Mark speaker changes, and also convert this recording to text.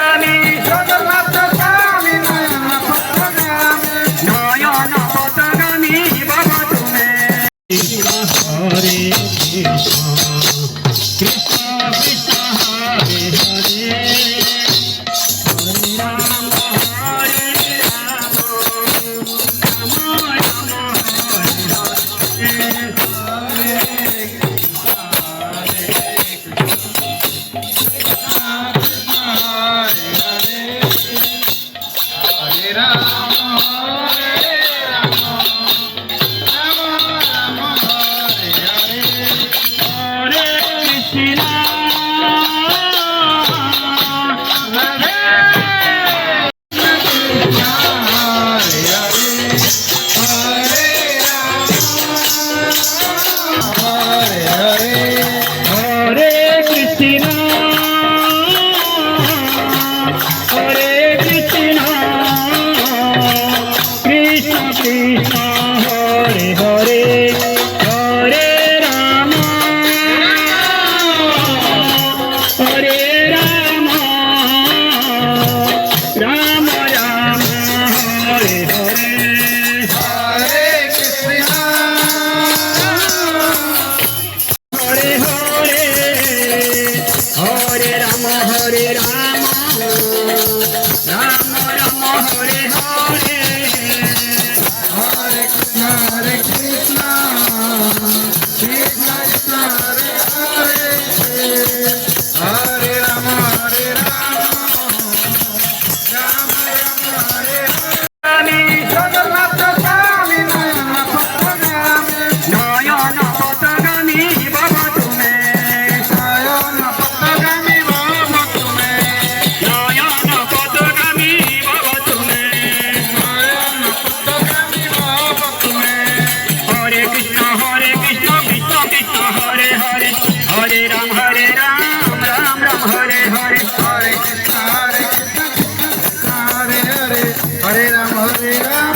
Speaker 1: আমি জগন্নাথ স্বামী নয়ন পথগামী নয়ন পথগামী বাবা তুমি হরে কৃষ্ণ কৃষ্ণ কৃষ্ণ হরে হরে হরে রাম হরে Ram Ram Ram Hare Hare Hare Ram Hare Ram